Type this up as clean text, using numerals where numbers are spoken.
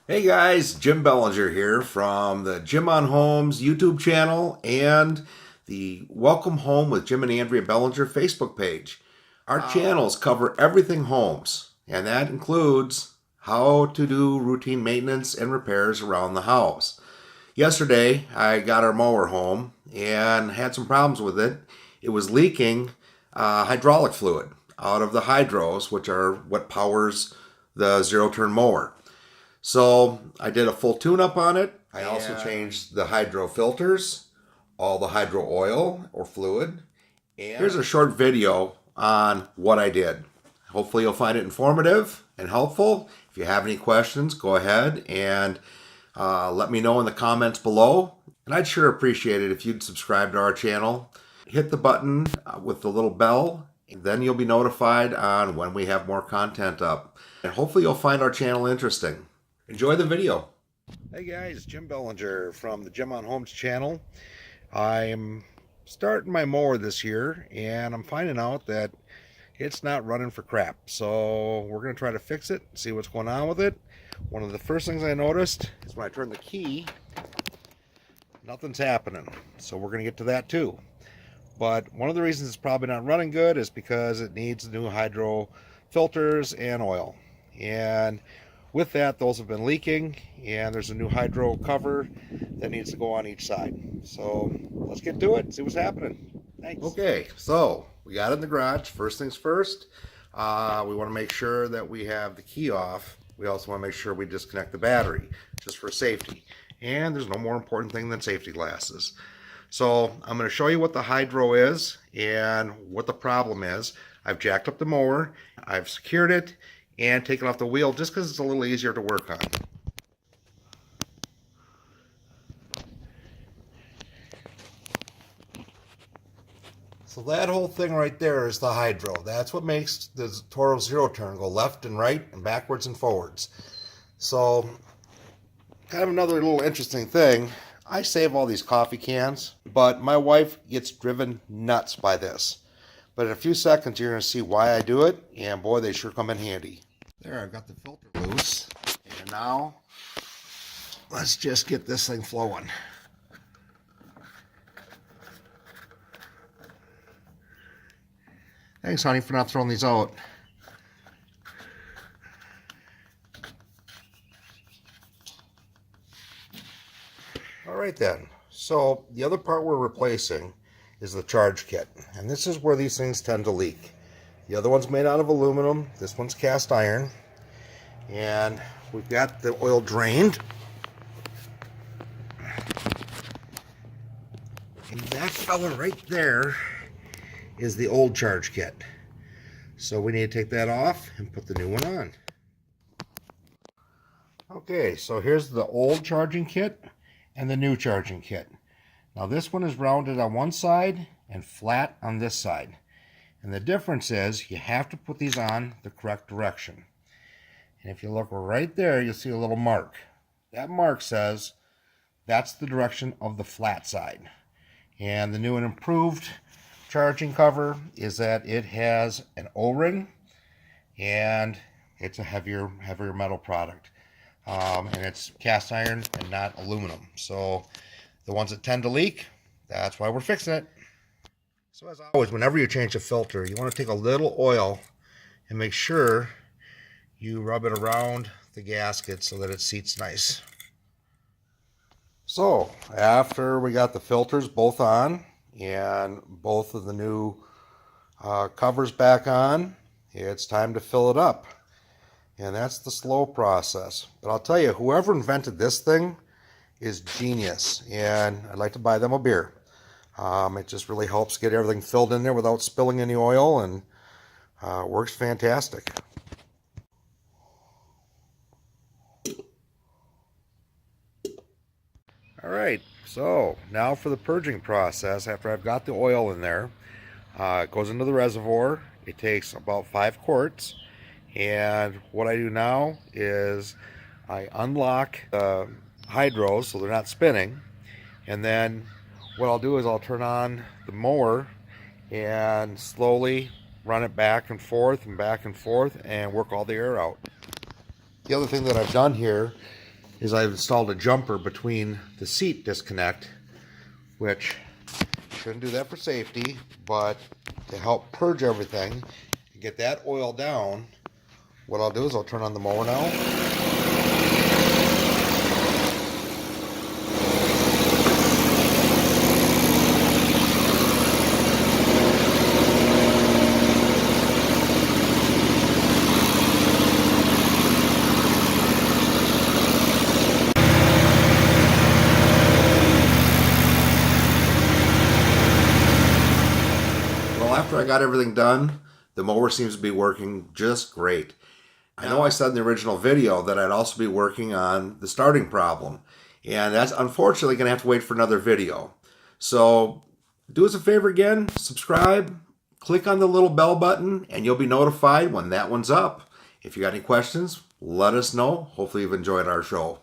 Hey guys, Jim Bellinger here from the Jim on Homes YouTube channel and the Welcome Home with Jim and Andrea Bellinger Facebook page. Our channels cover everything homes, and that includes how to do routine maintenance and repairs around the house. Yesterday, I got our mower home and had some problems with it. It was leaking hydraulic fluid out of the hydros, which are what powers the zero turn mower. So I did a full tune-up on it. I also changed the hydro filters, all the hydro oil or fluid. And here's a short video on what I did. Hopefully you'll find it informative and helpful. If you have any questions, go ahead and let me know in the comments below. And I'd sure appreciate it if you'd subscribe to our channel. Hit the button with the little bell, and then you'll be notified on when we have more content up. And hopefully you'll find our channel interesting. Enjoy the video. Hey guys, Jim Bellinger from the Jim on Homes channel. I'm starting my mower this year and I'm finding out that it's not running for crap. So we're going to try to fix it, see what's going on with it. One of the first things I noticed is when I turn the key, nothing's happening. So we're going to get to that too. But one of the reasons it's probably not running good is because it needs new hydro filters and oil. And with that, those have been leaking, and there's a new hydro cover that needs to go on each side. So let's get to it and see what's happening. Thanks. Okay, so we got it in the garage. First things first, we want to make sure that we have the key off. We also want to make sure we disconnect the battery, just for safety. And there's no more important thing than safety glasses. So I'm going to show you what the hydro is and what the problem is. I've jacked up the mower, I've secured it, and take it off the wheel just because it's a little easier to work on. So that whole thing right there is the hydro. That's what makes the Toro Zero Turn go left and right and backwards and forwards. So kind of another little interesting thing. I save all these coffee cans, but my wife gets driven nuts by this. But in a few seconds, you're going to see why I do it, and boy, they sure come in handy. There, I've got the filter loose, and now let's just get this thing flowing. Thanks, honey, for not throwing these out. All right then, so the other part we're replacing is the charge kit, and this is where these things tend to leak. The other one's made out of aluminum, this one's cast iron, and we've got the oil drained. And that fella right there is the old charge kit. So we need to take that off and put the new one on. Okay, so here's the old charging kit and the new charging kit. Now this one is rounded on one side and flat on this side. And the difference is you have to put these on the correct direction. And if you look right there, you'll see a little mark. That mark says that's the direction of the flat side. And the new and improved charging cover is that it has an O-ring and it's a heavier metal product. And it's cast iron and not aluminum. So the ones that tend to leak, that's why we're fixing it. So as always, whenever you change a filter, you want to take a little oil and make sure you rub it around the gasket so that it seats nice. So after we got the filters both on and both of the new covers back on, it's time to fill it up. And that's the slow process. But I'll tell you, whoever invented this thing is genius, and I'd like to buy them a beer. It just really helps get everything filled in there without spilling any oil, and works fantastic. All right, so now for the purging process. After I've got the oil in there, it goes into the reservoir. It takes about 5 quarts, and what I do now is I unlock the hydros so they're not spinning, and then what I'll do is I'll turn on the mower and slowly run it back and forth and work all the air out. The other thing that I've done here is I've installed a jumper between the seat disconnect, which shouldn't do that for safety, but to help purge everything and get that oil down, what I'll do is I'll turn on the mower now. Well, after I got everything done, the mower seems to be working just great. I know I said in the original video that I'd also be working on the starting problem, and that's unfortunately going to have to wait for another video. So do us a favor again, subscribe, click on the little bell button, and you'll be notified when that one's up. If you got any questions, let us know. Hopefully you've enjoyed our show.